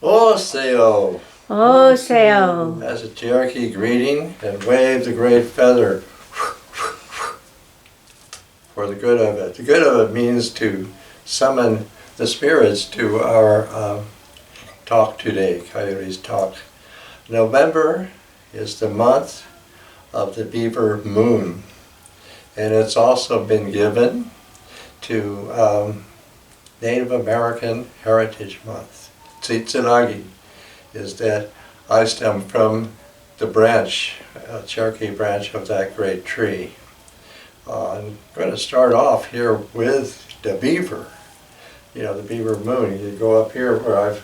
Oseo. Oseo. As a Cherokee greeting, and wave the great feather for the good of it. The good of it means to summon the spirits to our talk today, Coyote's talk. November is the month of the Beaver moon, and it's also been given to Native American Heritage Month. Tsitsilagi is that I stem from the branch, Cherokee branch of that great tree. I'm going to start off here with the beaver. You know, the beaver moon. You go up here where I've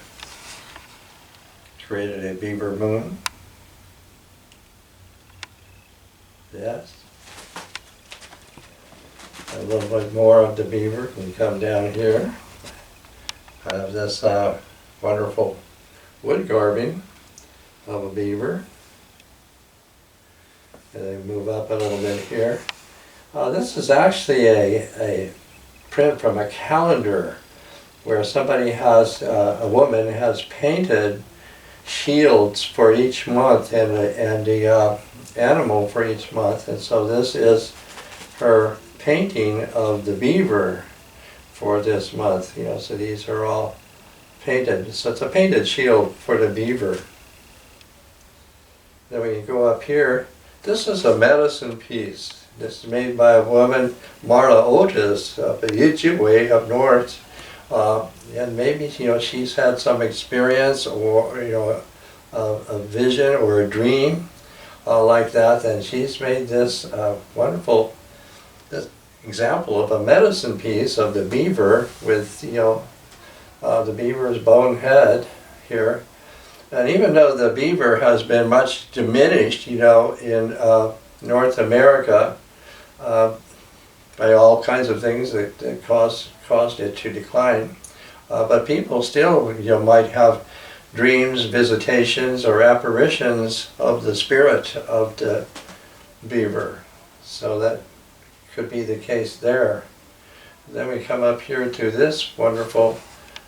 created a beaver moon. Yes. A little bit more of the beaver. You come down here. I have this wonderful wood carving of a beaver. And then move up a little bit here. This is actually a print from a calendar where somebody has, a woman has painted shields for each month and the animal for each month. And so this is her painting of the beaver for this month. You know, so these are all painted. So it's a painted shield for the beaver. Then we can go up here. This is a medicine piece. This is made by a woman, Marla Otis, up at Ojibwe up north. And maybe, you know, she's had some experience or, you know, a vision or a dream like that. And she's made this wonderful example of a medicine piece of the beaver with, you know, the beaver's bone head here. And even though the beaver has been much diminished, you know, in North America by all kinds of things that caused it to decline, but people still, you know, might have dreams, visitations, or apparitions of the spirit of the beaver. So that could be the case there. Then we come up here to this wonderful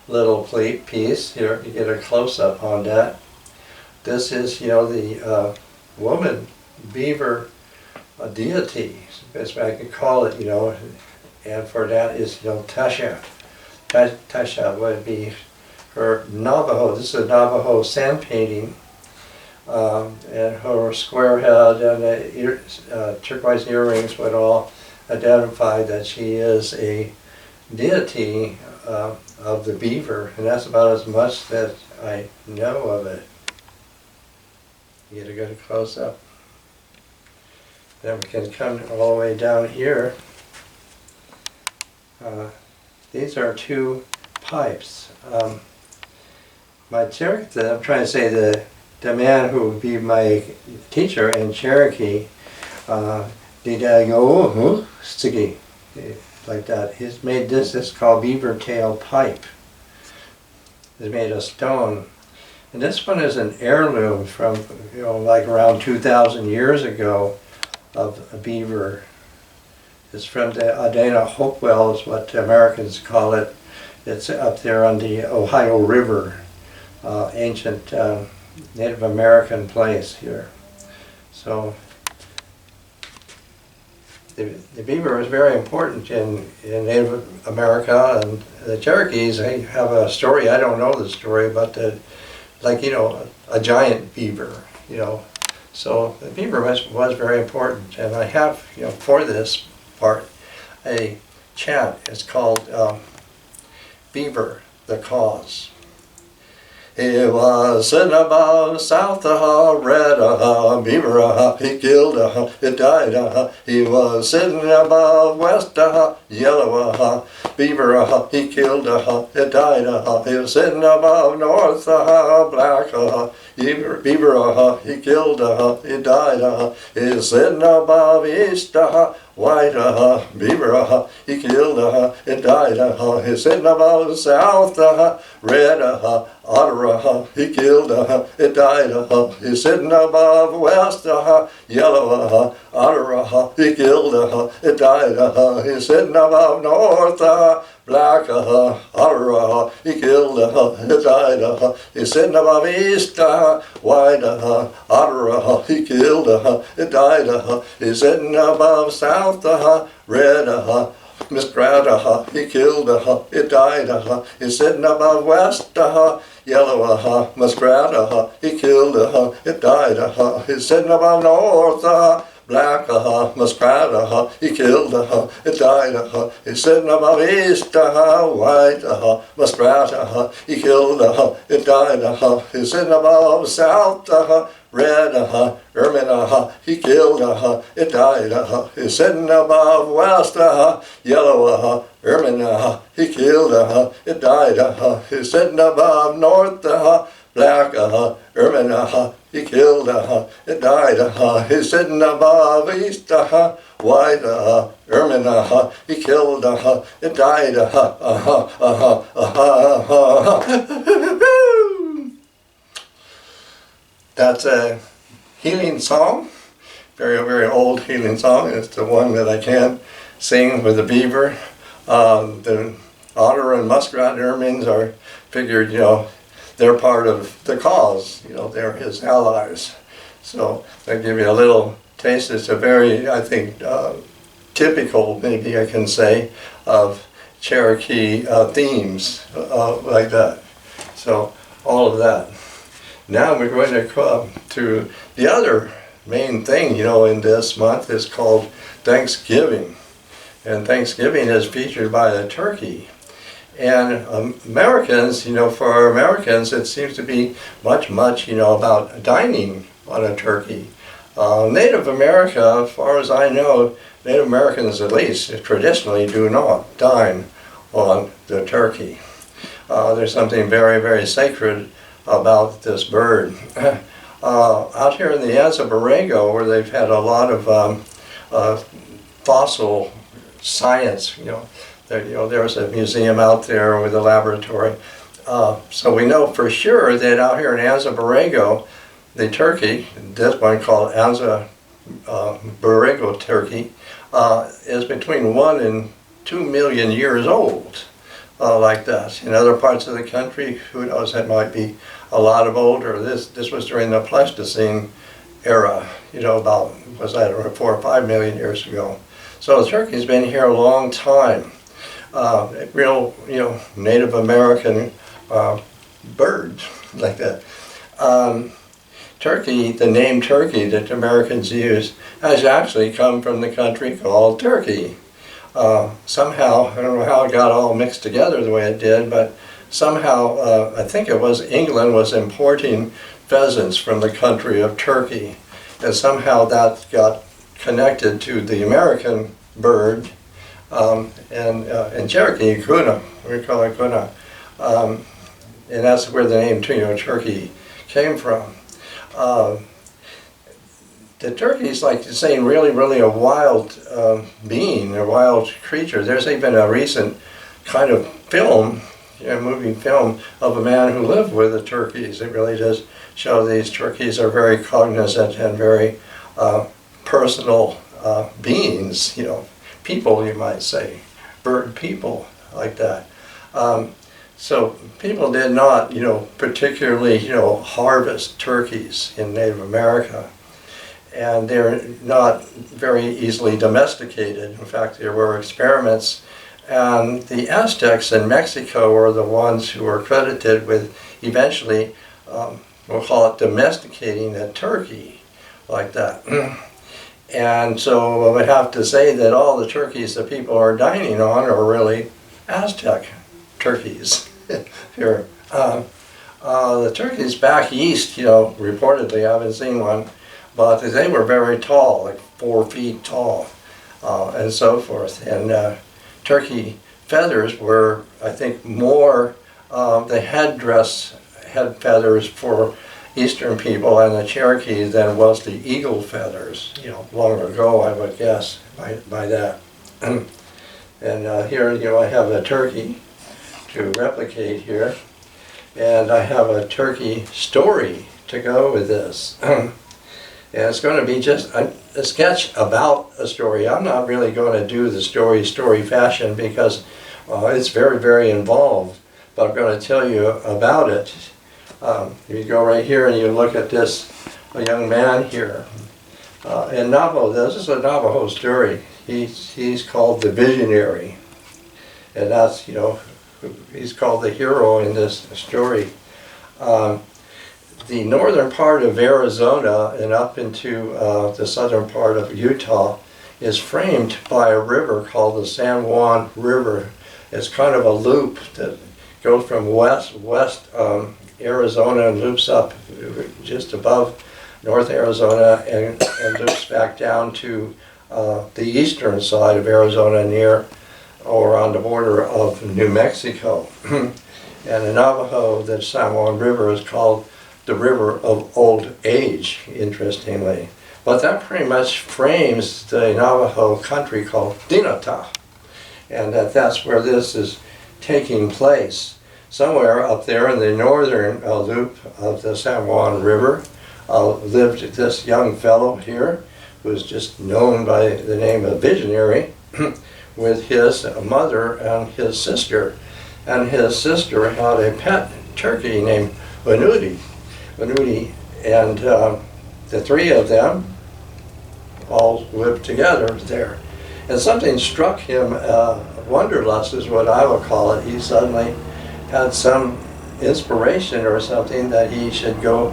little piece here. You get a close-up on that. This is, you know, the woman beaver deity, as I could call it, you know, and for that is, you know, Tasha. Tasha would be her Navajo. This is a Navajo sand painting, and her square head and the turquoise earrings would all identify that she is a deity of the beaver, and that's about as much that I know of it. You get a good close-up. Then we can come all the way down here. These are two pipes. I'm trying to say the man who would be my teacher in Cherokee, like that. He's made this. It's called beaver tail pipe. It's made of stone, and this one is an heirloom from, you know, like around 2,000 years ago of a beaver. It's from the Adena Hopewell, is what the Americans call it. It's up there on the Ohio River, ancient Native American place here. So the beaver is very important in Native America, and the Cherokees, they have a story. I don't know the story, but like, you know, a giant beaver, you know. So the beaver was very important, and I have, you know, for this part, a chant. It's called Beaver, the Cause. He was sitting above south red beaver he killed it died he was sitting above west yellow beaver he killed it died he was sitting above north black beaver he killed it died he's sitting above east white beaver he killed it died he's sitting above south red otter he killed it died he's sitting above west yellow otter he killed it died he's sitting above north black otter, he killed, he died, he's sitting above east, white otter, he killed, he died, he's sitting above south, red muskrat, he killed, he died, he's sitting above west, yellow muskrat, he killed, he died, he's sitting above north, black muskrat, he killed, he died, he's sitting above east, white muskrat, he killed, he died, he's sitting above south, red ermine, he killed, he died, he's sitting above west, yellow ermine, he killed, he died, he's sitting above north, black ermine, he killed, he died, he's sitting above east, white ermine, he killed, he died. That's a healing song, very, very old healing song. It's the one that I can't sing with the beaver. The otter and muskrat ermines are figured, they're part of the cause, they're his allies. So they give you a little taste. It's a very, I think, typical, maybe I can say, of Cherokee themes like that. So all of that. Now we're going to come to the other main thing, in this month is called Thanksgiving. And Thanksgiving is featured by the turkey. And Americans, for Americans, it seems to be much, about dining on a turkey. Native America, as far as I know, Native Americans at least, traditionally do not dine on the turkey. There's something very, very sacred about this bird. Out here in the Anza Borrego, where they've had a lot of fossil science, there's a museum out there with a laboratory. So we know for sure that out here in Anza Borrego, the turkey, this one called Anza Borrego turkey, is between 1 and 2 million years old, like that. In other parts of the country, who knows, that might be a lot of older. This was during the Pleistocene era, about, was that 4 or 5 million years ago. So the turkey's been here a long time. Real, Native American bird, like that. Turkey, the name Turkey that Americans use, has actually come from the country called Turkey. Somehow, I don't know how it got all mixed together the way it did, but somehow, I think it was England was importing pheasants from the country of Turkey, and somehow that got connected to the American bird, and Cherokee, kuna, we call it kuna, and that's where the name turkey came from. The turkey is like saying really a wild being, a wild creature. There's even a recent kind of film, movie film of a man who lived with the turkeys. It really does show these turkeys are very cognizant and very personal beings, people, you might say, bird people, like that. So people did not, particularly, harvest turkeys in Native America. And they're not very easily domesticated. In fact, there were experiments, and the Aztecs in Mexico were the ones who were credited with eventually, we'll call it domesticating a turkey, like that. And so I would have to say that all the turkeys that people are dining on are really Aztec turkeys here. The turkeys back east, reportedly, I haven't seen one, but they were very tall, like 4 feet tall, and so forth. And turkey feathers were, I think, more the head feathers for Eastern people and the Cherokee than was the eagle feathers, long ago, I would guess, by that. And here, I have a turkey to replicate here, and I have a turkey story to go with this. And it's going to be just a sketch about a story. I'm not really going to do the story fashion because It's very, very involved, but I'm going to tell you about it. You go right here and you look at this young man here. In Navajo, this is a Navajo story. He's called the visionary, and that's, he's called the hero in this story. The northern part of Arizona and up into the southern part of Utah is framed by a river called the San Juan River. It's kind of a loop that goes from west Arizona and loops up just above North Arizona and loops back down to the eastern side of Arizona near or on the border of New Mexico. And in Navajo, the San Juan River is called the River of Old Age, interestingly. But that pretty much frames the Navajo country called Dinata, and that's where this is taking place. Somewhere up there in the northern loop of the San Juan River lived this young fellow here, who was just known by the name of Visionary, with his mother and his sister. And his sister had a pet turkey named Venuti, and the three of them all lived together there. And something struck him, wanderlust is what I would call it. He suddenly had some inspiration or something that he should go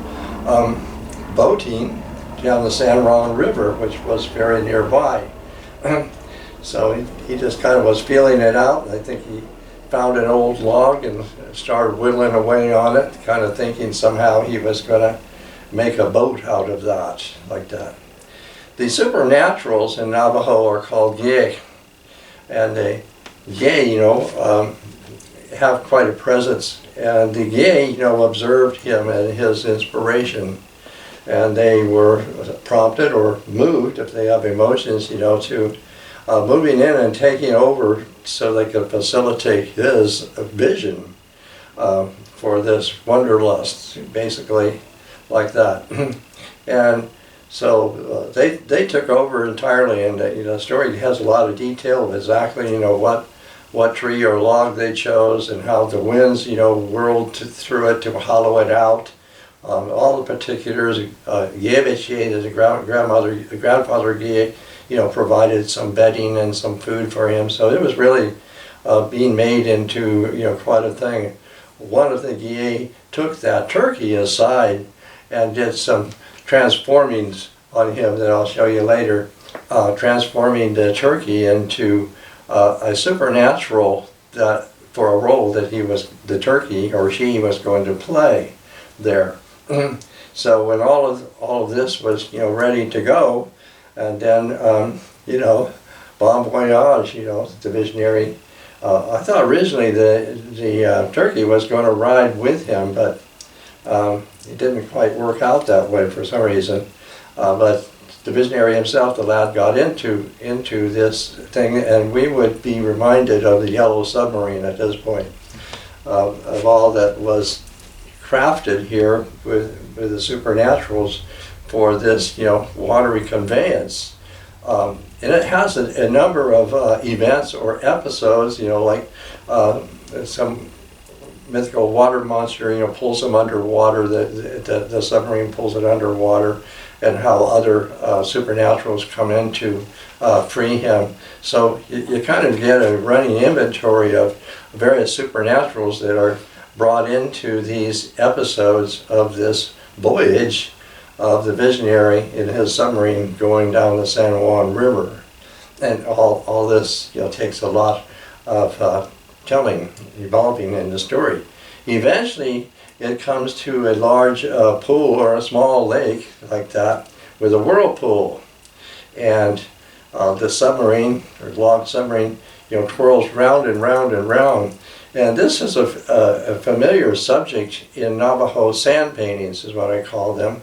boating down the San Juan River, which was very nearby. So he just kind of was feeling it out. I think he found an old log and started whittling away on it, kind of thinking somehow he was going to make a boat out of that, like that. The supernaturals in Navajo are called Ye, and the Ye, have quite a presence. And the Ye, observed him and his inspiration, and they were prompted or moved, if they have emotions, to moving in and taking over so they could facilitate his vision for this wanderlust, basically, like that. And so they took over entirely, and the story has a lot of detail of exactly what tree or log they chose and how the winds whirled through it to hollow it out. All the particulars. Yeviche, the grandfather Gye, provided some bedding and some food for him. So it was really being made into quite a thing. One of the Gye took that turkey aside and did some transformings on him that I'll show you later, transforming the turkey into a supernatural that for a role that the turkey or she was going to play there. So when all of this was ready to go, and then bon voyage, the visionary. I thought originally the turkey was going to ride with him, but it didn't quite work out that way for some reason. But the visionary himself, the lad, got into this thing, and we would be reminded of the yellow submarine at this point, of all that was crafted here with the supernaturals for this watery conveyance. And it has a number of events or episodes, like some mythical water monster, pulls them underwater, the submarine pulls it underwater, and how other supernaturals come in to free him. So you kind of get a running inventory of various supernaturals that are brought into these episodes of this voyage of the visionary in his submarine going down the San Juan River. And all this takes a lot of telling, evolving in the story. Eventually it comes to a large pool or a small lake like that with a whirlpool, and the submarine or log submarine twirls round and round and round. And this is a familiar subject in Navajo sand paintings, is what I call them,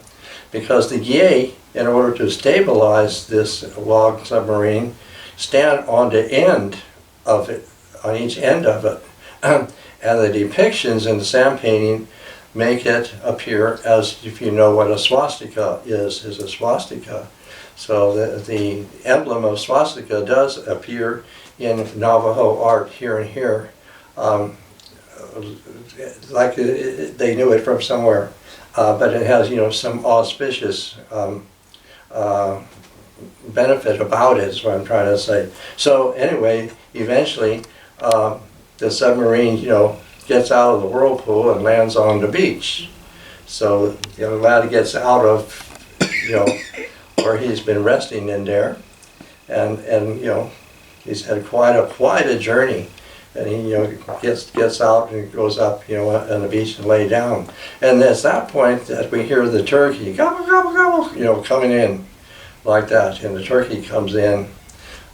because the Gye, in order to stabilize this log submarine, stand on the end of it, on each end of it. And the depictions in the sand painting make it appear as if you know what a swastika is a swastika. So the emblem of swastika does appear in Navajo art here and here, like they knew it from somewhere, but it has, you know, some auspicious benefit about it, is what I'm trying to say. So anyway, eventually the submarine, you know, gets out of the whirlpool and lands on the beach. So the young lad gets out of, you know, where he's been resting in there, and you know, he's had quite a journey, and he, you know, gets out and goes up, you know, on the beach and lay down. And it's that point that we hear the turkey gobble gobble gobble, you know, coming in like that, and the turkey comes in,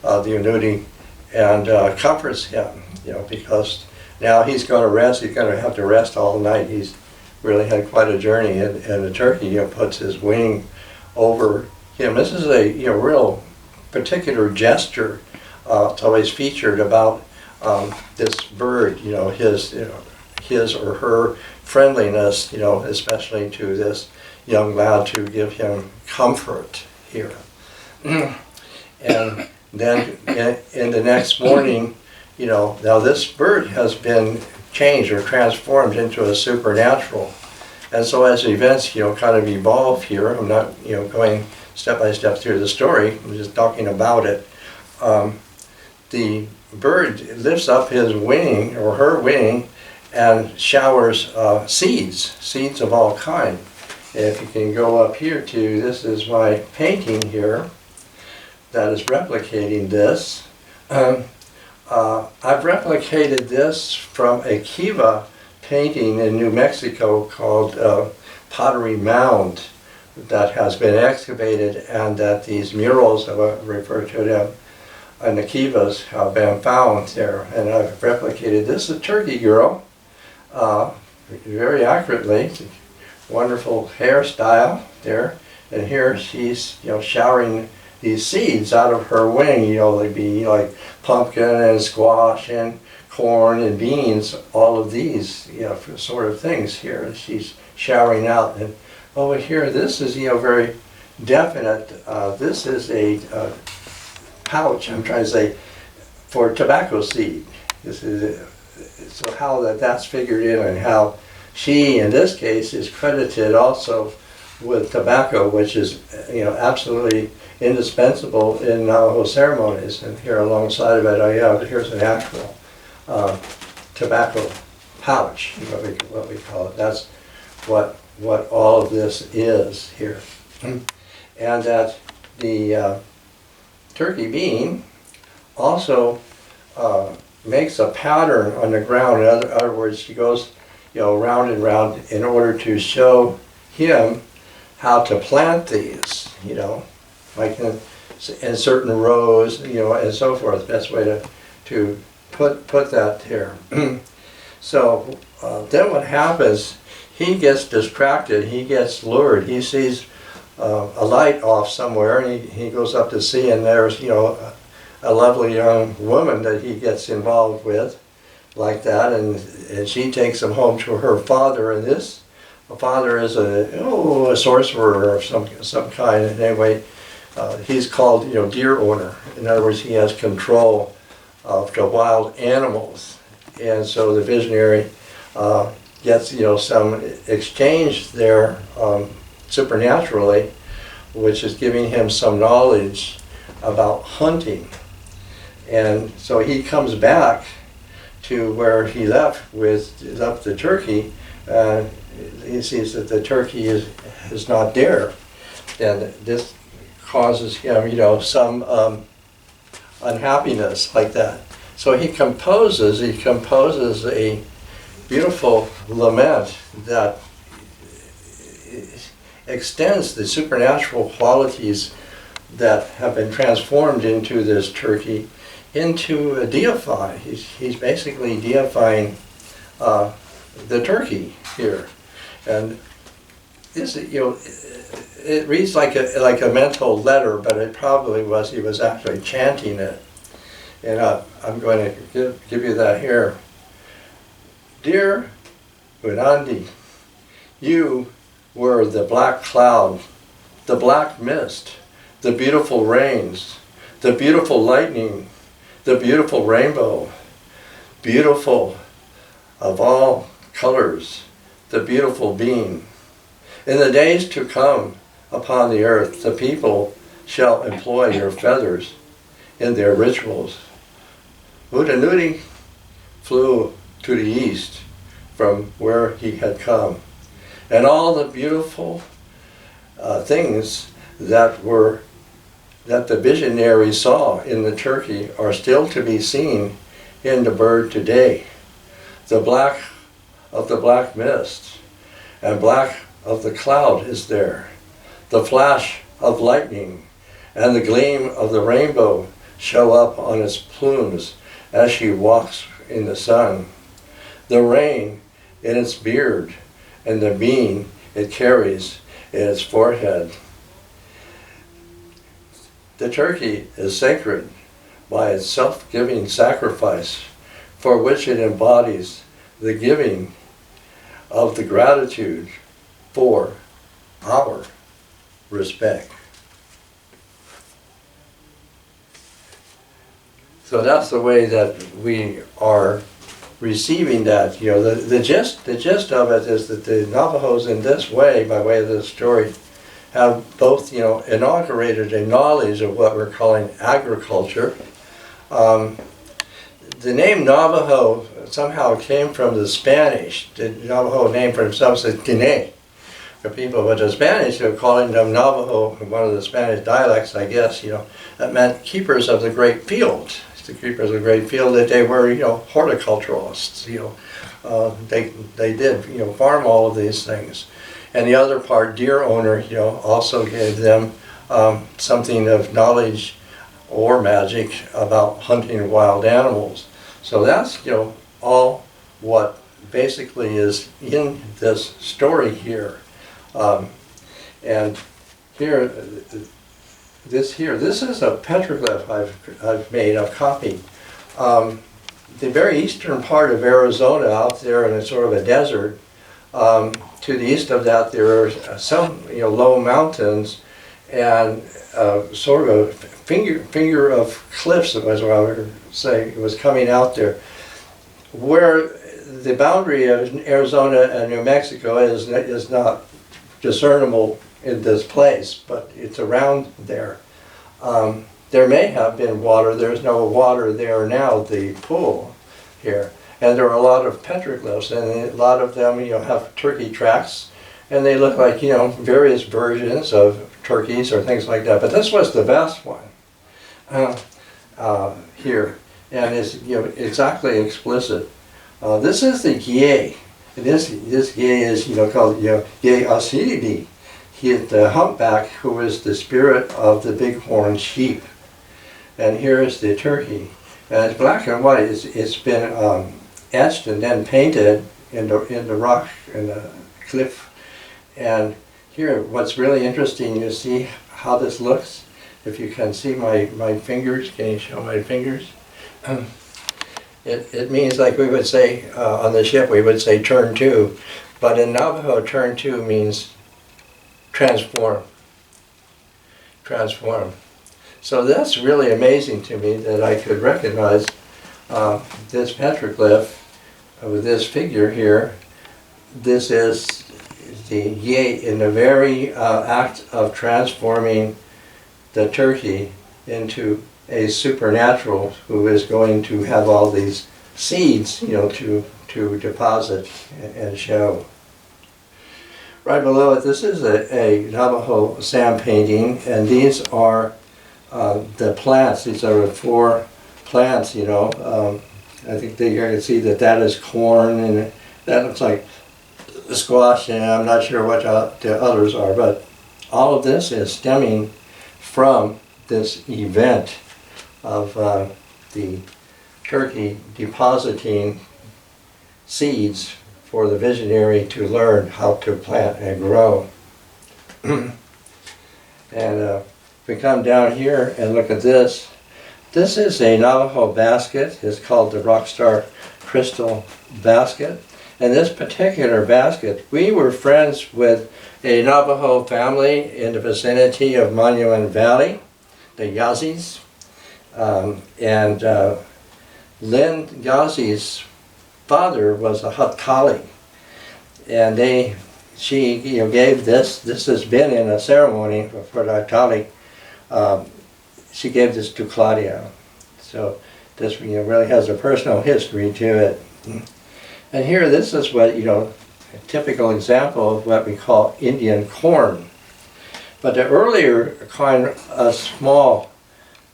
the annuity, and comforts him, you know, because now he's going to rest. He's going to have to rest all night. He's really had quite a journey, and the turkey, you know, puts his wing over him. This is a, you know, real particular gesture. It's always featured about this bird, you know, his or her friendliness, you know, especially to this young lad, to give him comfort here. And then in the next morning, you know, now this bird has been changed or transformed into a supernatural. And so as events, you know, kind of evolve here, I'm not, you know, going step by step through the story, I'm just talking about it. The bird lifts up his wing, or her wing, and showers seeds of all kind. If you can go up here to, this is my painting here that is replicating this. I've replicated this from a kiva painting in New Mexico called Pottery Mound, that has been excavated, and that these murals, I refer to them, and the kivas have been found there. And I've replicated this, a turkey girl, very accurately. Wonderful hairstyle there, and here she's, you know, showering these seeds out of her wing. You know, they'd be like pumpkin and squash and corn and beans, all of these, you know, sort of things here. And she's showering out. And over here, this is, you know, very definite. This is a pouch, I'm trying to say, for tobacco seed. This is so how that's figured in, and how she, in this case, is credited also with tobacco, which is, you know, absolutely indispensable in Navajo ceremonies. And here alongside of it, oh yeah, here's an actual tobacco pouch, what we call it. That's what all of this is here. And that the turkey bean also makes a pattern on the ground. In other words, she goes, you know, round and round in order to show him how to plant these, you know, like in certain rows, you know, and so forth. Best way to put that here. So then what happens, he gets distracted, he gets lured, he sees a light off somewhere, and he goes up to see, and there's, you know, a lovely young woman that he gets involved with like that, and she takes him home to her father, and this father is a sorcerer of some kind. And anyway, he's called, you know, deer owner. In other words, he has control of the wild animals, and so the visionary gets, you know, some exchange there supernaturally, which is giving him some knowledge about hunting. And so he comes back to where he left the turkey, and he sees that the turkey is not there, and this causes him, you know, some unhappiness like that. So he composes a beautiful lament that extends the supernatural qualities that have been transformed into this turkey into a deify. He's basically deifying the turkey here, and this, you know, it reads like a mental letter, but it probably was, he was actually chanting it. And I'm going to give you that here. Dear Unandi, you were the black cloud, the black mist, the beautiful rains, the beautiful lightning, the beautiful rainbow, beautiful of all colors, the beautiful beam. In the days to come upon the earth, the people shall employ your feathers in their rituals. Udanudi flew to the east from where he had come, and all the beautiful things that the visionary saw in the turkey are still to be seen in the bird today. The black of the black mist and black of the cloud is there. The flash of lightning and the gleam of the rainbow show up on its plumes as she walks in the sun. The rain in its beard and the beam it carries in its forehead. The turkey is sacred by its self-giving sacrifice, for which it embodies the giving of the gratitude for our respect. So that's the way that we are receiving that. You know, the gist of it is that the Navajos in this way, by way of this story, have both, you know, inaugurated a knowledge of what we're calling agriculture. The name Navajo somehow came from the Spanish. The Navajo name for themselves is Diné. For people, but the Spanish are calling them Navajo, one of the Spanish dialects, I guess, you know, that meant keepers of the great field. The keepers of the great field, that they were, you know, horticulturalists, you know. They did, you know, farm all of these things. And the other part, deer owner, you know, also gave them something of knowledge or magic about hunting wild animals. So that's, you know, all what basically is in this story here. And here, this is a petroglyph I've made, a copy. The very eastern part of Arizona, out there in a sort of a desert, to the east of that there are some, you know, low mountains and sort of a finger of cliffs, as I would say, was coming out there, where the boundary of Arizona and New Mexico is not discernible in this place, but it's around there. There may have been water. There's no water there now, the pool here. And there are a lot of petroglyphs, and a lot of them, you know, have turkey tracks, and they look like, you know, various versions of turkeys or things like that. But this was the best one here, and it's, you know, exactly explicit. This is the Gye. This Gye is, you know, called, you know, Gye Asiridi. He is the humpback who is the spirit of the bighorn sheep. And here is the turkey. And it's black and white. It's been etched and then painted in the rock, in the cliff. And here, what's really interesting, you see how this looks? If you can see my fingers, can you show my fingers? It means, like we would say on the ship, we would say turn to. But in Navajo, turn to means transform. Transform. So that's really amazing to me that I could recognize this petroglyph with this figure here. This is the Gye in the very act of transforming the turkey into a supernatural who is going to have all these seeds, you know, to deposit and show. Right below it, this is a Navajo sand painting, and these are the plants. These are the 4 plants, you know. I think that you can see that is corn, and that looks like squash, and I'm not sure what the others are, but all of this is stemming from this event of the turkey depositing seeds for the visionary to learn how to plant and grow. And if we come down here and look at this, this is a Navajo basket. It's called the Rockstar Crystal Basket. And this particular basket, we were friends with a Navajo family in the vicinity of Monument Valley, the Yazis. And Lynn Ghazi's father was a Hatkali, and she gave this. This has been in a ceremony for the Hatkali. She gave this to Claudia, so this really has a personal history to it. And here, this is what a typical example of what we call Indian corn. But the earlier kind, small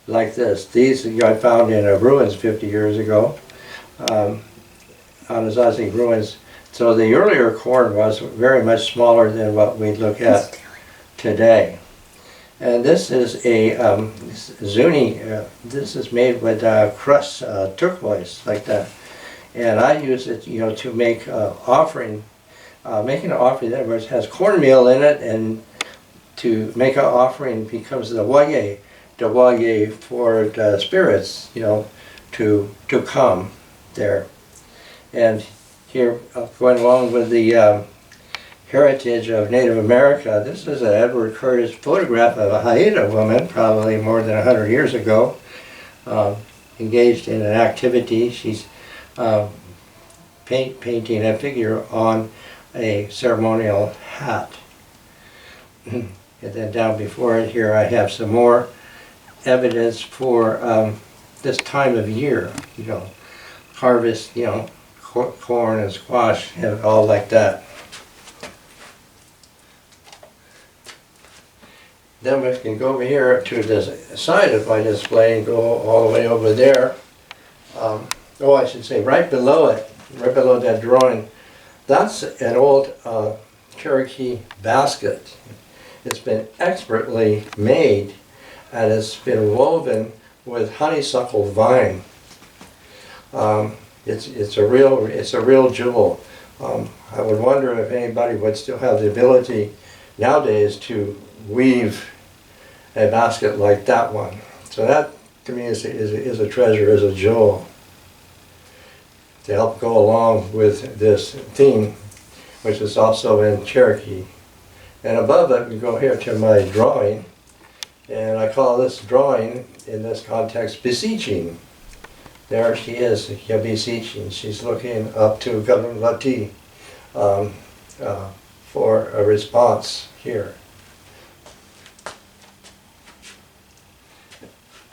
like this, these I found in ruins 50 years ago, Anasazi ruins. So the earlier corn was very much smaller than what we look at today. And this is a zuni. This is made with crust turquoise like that, and I use it, to make offering, making an offering that has cornmeal in it, and to make an offering becomes the waye for the spirits, to come there. And here, going along with the heritage of Native America, this is an Edward Curtis photograph of a Haida woman, probably more than 100 years ago, engaged in an activity. She's painting a figure on a ceremonial hat. And then down before it here I have some more evidence for this time of year, harvest, corn and squash and all like that. Then we can go over here to the side of my display and go all the way over there. I should say right below it, right below that drawing, that's an old Cherokee basket. It's been expertly made, and it's been woven with honeysuckle vine. It's a real jewel. I would wonder if anybody would still have the ability nowadays to weave a basket like that one. So that to me is a treasure, is a jewel to help go along with this theme, which is also in Cherokee. And above it, we go here to my drawing, and I call this drawing, in this context, beseeching. There she is, beseeching. She's looking up to Galunlati for a response here.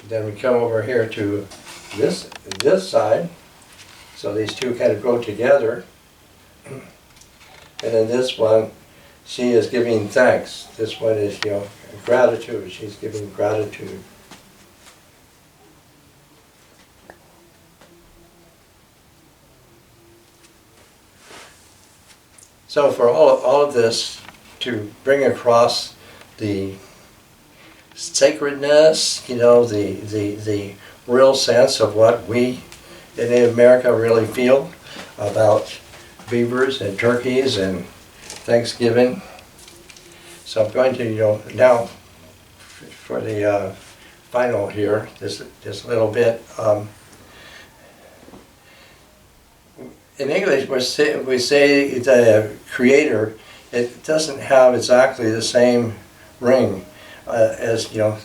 Then we come over here to this side, so these two kind of go together. And then this one, she is giving thanks. This one is, gratitude. She's giving gratitude. So for all of this to bring across the sacredness, the real sense of what we in Native America really feel about beavers and turkeys and Thanksgiving. So I'm going to, now for the final here, this little bit. In English, we say the creator, it doesn't have exactly the same ring as, the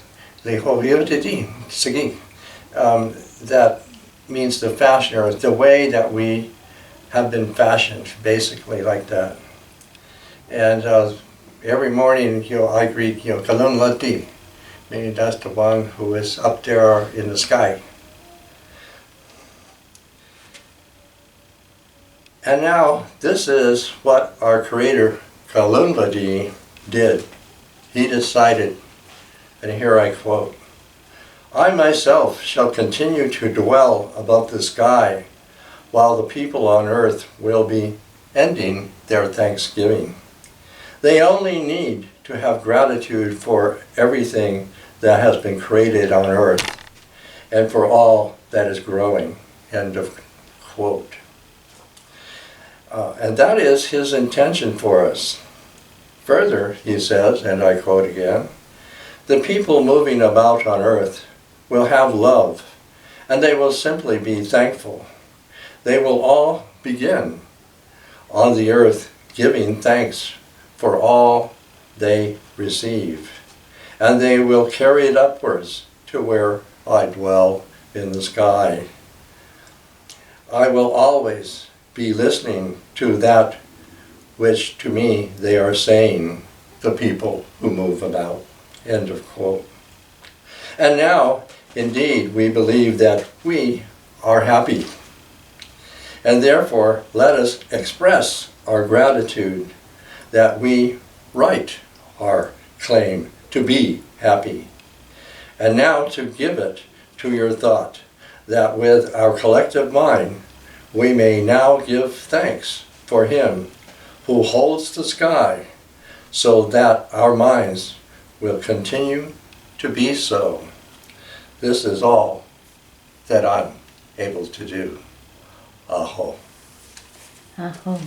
Coyote, that means the fashioner, the way that we have been fashioned, basically like that. And every morning, I greet, Kalun Lati, meaning that's the one who is up there in the sky. And now, this is what our creator, Kalunladi, did. He decided, and here I quote, "I myself shall continue to dwell above the sky, while the people on earth will be ending their thanksgiving. They only need to have gratitude for everything that has been created on earth, and for all that is growing." End of quote. And that is his intention for us. Further, he says, and I quote again, "The people moving about on earth will have love, and they will simply be thankful. They will all begin on the earth giving thanks for all they receive, and they will carry it upwards to where I dwell in the sky. I will always be listening to that which to me they are saying, the people who move about. End of quote. And now, indeed, we believe that we are happy. And therefore, let us express our gratitude that we write our claim to be happy. And now to give it to your thought, that with our collective mind, we may now give thanks for Him who holds the sky, so that our minds will continue to be so. This is all that I'm able to do. Aho. Aho.